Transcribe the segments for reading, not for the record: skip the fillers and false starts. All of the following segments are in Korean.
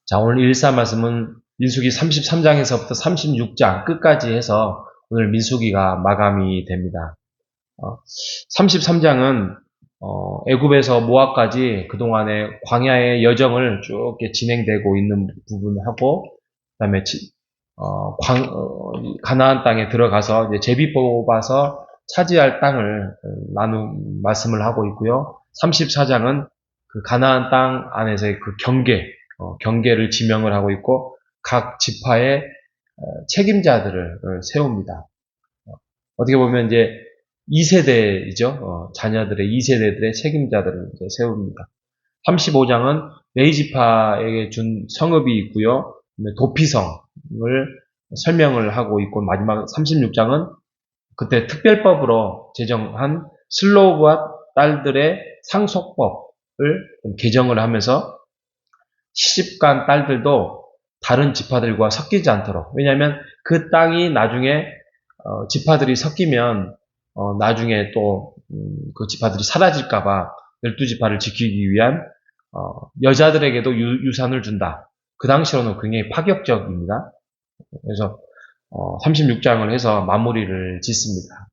자, 오늘 114 말씀은 민수기 33장에서부터 36장 끝까지 해서 오늘 민수기가 마감이 됩니다. 33장은 애굽에서 모압까지 그동안의 광야의 여정을 쭉 진행되고 있는 부분하고, 그다음에 가나안 땅에 들어가서 이제 제비 뽑아서 차지할 땅을 말씀을 하고 있고요. 34장은 그 가나안 땅 안에서의 그 경계를 지명을 하고 있고, 각 지파의 책임자들을 세웁니다. 어떻게 보면 이제 2세대이죠. 자녀들의 2세대들의 책임자들을 이제 세웁니다. 35장은 레위지파에게 준 성읍이 있고요. 도피성을 설명을 하고 있고, 마지막 36장은 그때 특별법으로 제정한 슬로브와 딸들의 상속법을 개정을 하면서 시집간 딸들도 다른 지파들과 섞이지 않도록, 왜냐하면 그 땅이 나중에 지파들이 섞이면 나중에 또 그 지파들이 사라질까봐 12지파를 지키기 위한 여자들에게도 유산을 준다. 그 당시로는 굉장히 파격적입니다. 그래서 36장을 해서 마무리를 짓습니다.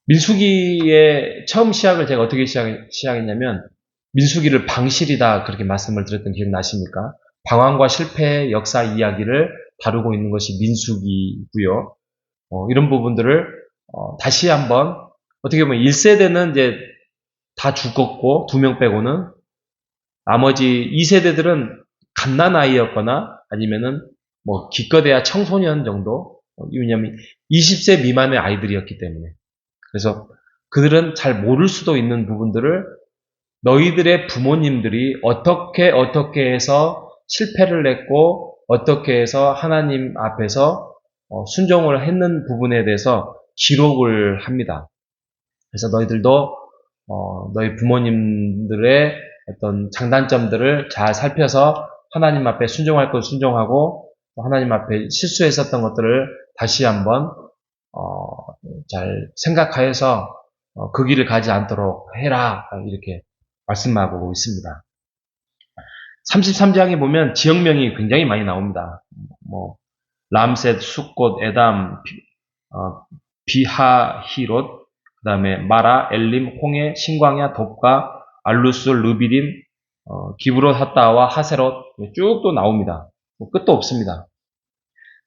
민수기의 처음 시작을 제가 어떻게 시작했냐면, 민수기를 방실이다 그렇게 말씀을 드렸던 기억나십니까? 방황과 실패의 역사 이야기를 다루고 있는 것이 민수기고요. 이런 부분들을 다시 한번, 어떻게 보면 1세대는 이제 다 죽었고 2명 빼고는, 나머지 2세대들은 갓난아이였거나 아니면은 뭐 기껏해야 청소년 정도, 왜냐면 20세 미만의 아이들이었기 때문에. 그래서 그들은 잘 모를 수도 있는 부분들을 너희들의 부모님들이 어떻게 해서 실패를 했고 어떻게 해서 하나님 앞에서 순종을 했는 부분에 대해서 기록을 합니다. 그래서 너희들도 너희 부모님들의 어떤 장단점들을 잘 살펴서 하나님 앞에 순종할 것 순종하고, 하나님 앞에 실수했었던 것들을 다시 한번 잘 생각하여서 그 길을 가지 않도록 해라, 이렇게 말씀하고 있습니다. 33장에 보면 지역명이 굉장히 많이 나옵니다. 뭐 람셋, 숫곳, 에담, 비하히롯, 그 다음에 마라, 엘림, 홍해, 신광야, 돕가, 알루스, 르비딤, 기브롯 하따와 하세롯, 쭉 또 나옵니다. 뭐 끝도 없습니다.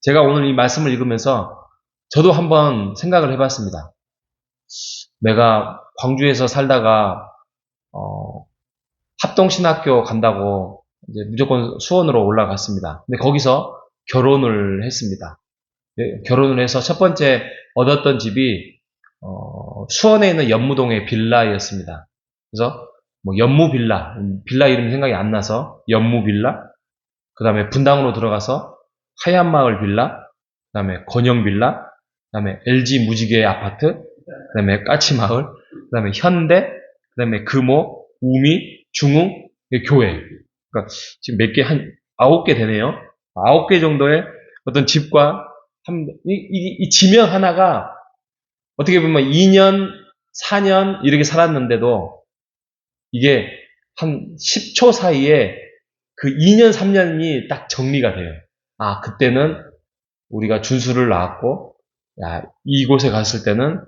제가 오늘 이 말씀을 읽으면서 저도 한번 생각을 해봤습니다. 내가 광주에서 살다가 합동신학교 간다고 이제 무조건 수원으로 올라갔습니다. 근데 거기서 결혼을 했습니다. 결혼을 해서 첫 번째 얻었던 집이 수원에 있는 연무동의 빌라였습니다. 그래서 뭐 연무 빌라 이름이 생각이 안 나서 연무 빌라, 그 다음에 분당으로 들어가서 하얀마을 빌라, 그 다음에 건영 빌라, 그 다음에 LG 무지개 아파트, 그 다음에 까치마을, 그 다음에 현대, 그 다음에 금호, 우미, 중흥, 교회. 그러니까 지금 몇 개, 한 9개 되네요. 9개 정도의 어떤 집과 이 지명 하나가 어떻게 보면 2년, 4년 이렇게 살았는데도 이게 한 10초 사이에 그 2년, 3년이 딱 정리가 돼요. 아, 그때는 우리가 준수를 나왔고, 야, 이곳에 갔을 때는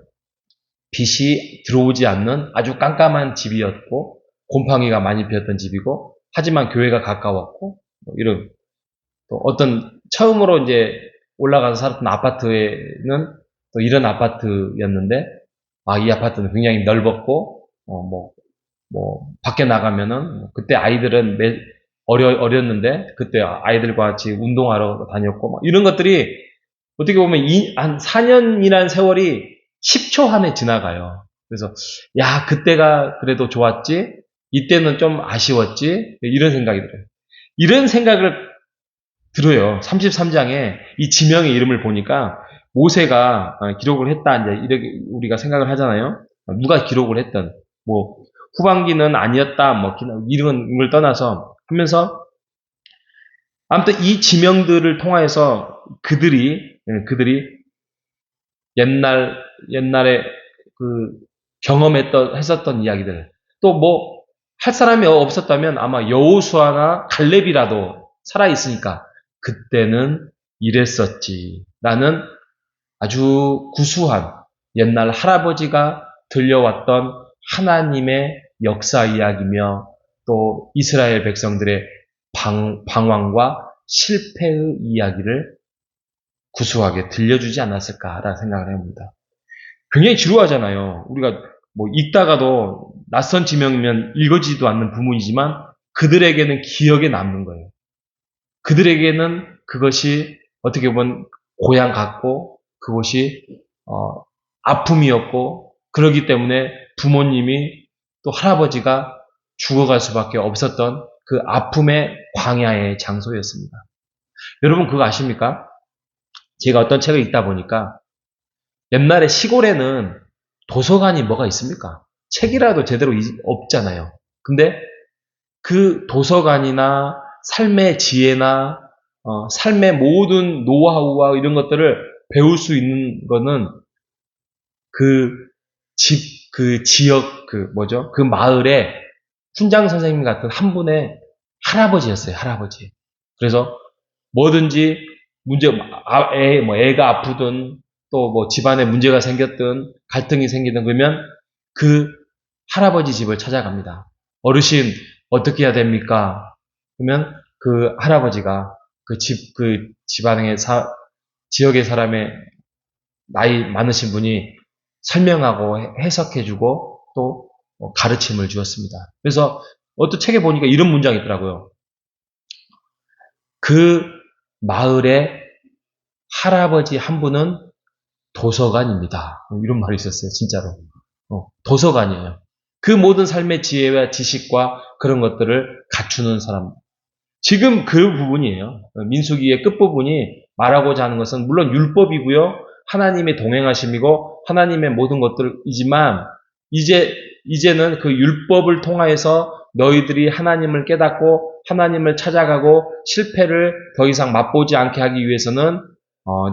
빛이 들어오지 않는 아주 깜깜한 집이었고, 곰팡이가 많이 피었던 집이고, 하지만 교회가 가까웠고, 뭐 이런, 또 어떤 처음으로 이제 올라가서 살았던 아파트에는 또 이런 아파트였는데, 아, 이 아파트는 굉장히 넓었고, 밖에 나가면은, 그때 아이들은 어렸는데, 그때 아이들과 같이 운동하러 다녔고, 막 이런 것들이 어떻게 보면 한 4년이라는 세월이 10초 안에 지나가요. 그래서, 야, 그때가 그래도 좋았지? 이때는 좀 아쉬웠지? 이런 생각이 들어요. 이런 생각을 들어요. 33장에 이 지명의 이름을 보니까 모세가 기록을 했다, 이제 이렇게 우리가 생각을 하잖아요. 누가 기록을 했던, 뭐, 후반기는 아니었다, 뭐, 이런 걸 떠나서 하면서, 아무튼 이 지명들을 통하여서 그들이 옛날에 그 했었던 이야기들, 또 뭐, 할 사람이 없었다면 아마 여호수아나 갈렙이라도 살아있으니까 그때는 이랬었지라는 아주 구수한 옛날 할아버지가 들려왔던 하나님의 역사 이야기며 또 이스라엘 백성들의 방황과 실패의 이야기를 구수하게 들려주지 않았을까라는 생각을 해봅니다. 굉장히 지루하잖아요. 우리가 뭐 읽다가도 낯선 지명이면 읽어지지도 않는 부문이지만 그들에게는 기억에 남는 거예요. 그들에게는 그것이 어떻게 보면 고향 같고 그것이 아픔이었고 그러기 때문에 부모님이 또 할아버지가 죽어갈 수밖에 없었던 그 아픔의 광야의 장소였습니다. 여러분 그거 아십니까? 제가 어떤 책을 읽다 보니까 옛날에 시골에는 도서관이 뭐가 있습니까? 책이라도 제대로 없잖아요. 근데 그 도서관이나 삶의 지혜나 삶의 모든 노하우와 이런 것들을 배울 수 있는 거는 그 지역, 그 마을의 훈장 선생님 같은 한 분의 할아버지였어요, 할아버지. 그래서 뭐든지 애가 아프든 또 뭐 집안에 문제가 생겼든 갈등이 생기든 그러면 그 할아버지 집을 찾아갑니다. 어르신, 어떻게 해야 됩니까? 그러면 그 할아버지가 그 집안의 지역의 사람의 나이 많으신 분이 설명하고 해석해주고 또 가르침을 주었습니다. 그래서 어떤 책에 보니까 이런 문장이 있더라고요. 그 마을의 할아버지 한 분은 도서관입니다. 이런 말이 있었어요. 진짜로. 도서관이에요. 그 모든 삶의 지혜와 지식과 그런 것들을 갖추는 사람. 지금 그 부분이에요. 민수기의 끝부분이 말하고자 하는 것은 물론 율법이고요. 하나님의 동행하심이고 하나님의 모든 것들이지만 이제는 그 율법을 통하여서 너희들이 하나님을 깨닫고 하나님을 찾아가고 실패를 더 이상 맛보지 않게 하기 위해서는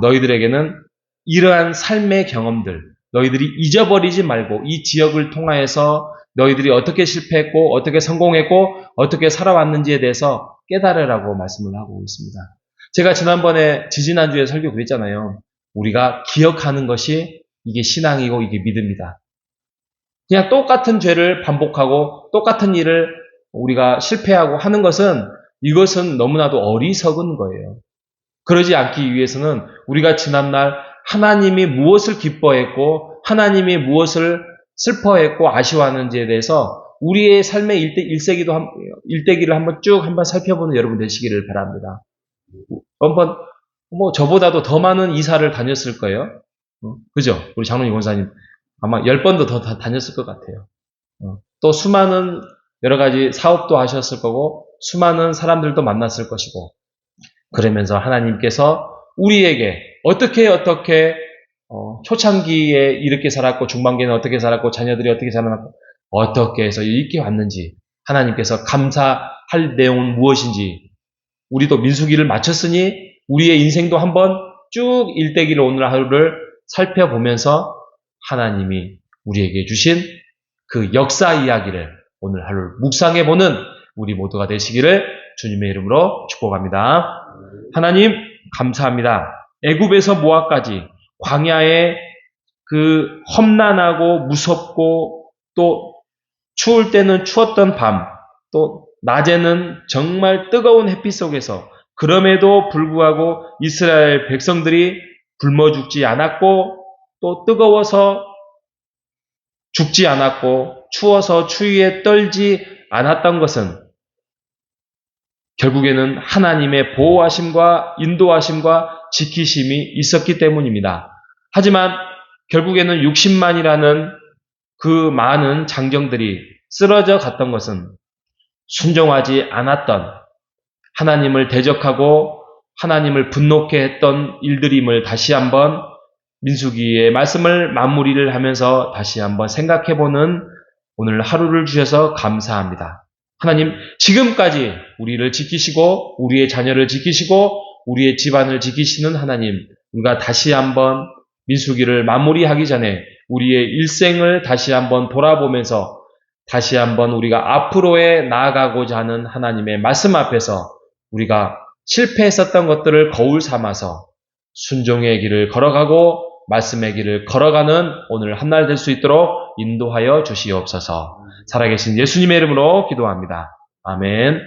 너희들에게는 이러한 삶의 경험들, 너희들이 잊어버리지 말고 이 지역을 통하여서 너희들이 어떻게 실패했고 어떻게 성공했고 어떻게 살아왔는지에 대해서 깨달으라고 말씀을 하고 있습니다. 제가 지난번에 지지난주에 설교 그랬잖아요. 우리가 기억하는 것이 이게 신앙이고 이게 믿음이다. 그냥 똑같은 죄를 반복하고 똑같은 일을 우리가 실패하고 하는 것은 이것은 너무나도 어리석은 거예요. 그러지 않기 위해서는 우리가 지난날 하나님이 무엇을 기뻐했고 하나님이 무엇을 슬퍼했고 아쉬워하는지에 대해서 우리의 삶의 일대기를 한번 살펴보는 여러분 되시기를 바랍니다. 한번 저보다도 더 많은 이사를 다녔을 거예요. 그죠? 우리 장로님 권사님 아마 10번도 더 다녔을 것 같아요. 또 수많은 여러 가지 사업도 하셨을 거고 수많은 사람들도 만났을 것이고 그러면서 하나님께서 우리에게 어떻게 초창기에 이렇게 살았고 중반기에는 어떻게 살았고 자녀들이 어떻게 살았고 어떻게 해서 이렇게 왔는지 하나님께서 감사할 내용은 무엇인지 우리도 민수기를 마쳤으니 우리의 인생도 한번 쭉 일대기를 오늘 하루를 살펴보면서 하나님이 우리에게 주신 그 역사 이야기를 오늘 하루를 묵상해보는 우리 모두가 되시기를 주님의 이름으로 축복합니다. 하나님 감사합니다. 애굽에서 모압까지 광야에 그 험난하고 무섭고 또 추울 때는 추웠던 밤, 또 낮에는 정말 뜨거운 햇빛 속에서 그럼에도 불구하고 이스라엘 백성들이 굶어 죽지 않았고 또 뜨거워서 죽지 않았고 추워서 추위에 떨지 않았던 것은 결국에는 하나님의 보호하심과 인도하심과 지키심이 있었기 때문입니다. 하지만 결국에는 60만이라는 그 많은 장정들이 쓰러져 갔던 것은 순종하지 않았던 하나님을 대적하고 하나님을 분노케 했던 일들임을 다시 한번 민수기의 말씀을 마무리를 하면서 다시 한번 생각해보는 오늘 하루를 주셔서 감사합니다. 하나님 지금까지 우리를 지키시고 우리의 자녀를 지키시고 우리의 집안을 지키시는 하나님, 우리가 다시 한번 민수기를 마무리하기 전에 우리의 일생을 다시 한번 돌아보면서 다시 한번 우리가 앞으로에 나아가고자 하는 하나님의 말씀 앞에서 우리가 실패했었던 것들을 거울 삼아서 순종의 길을 걸어가고 말씀의 길을 걸어가는 오늘 한 날 될 수 있도록 인도하여 주시옵소서. 살아계신 예수님의 이름으로 기도합니다. 아멘.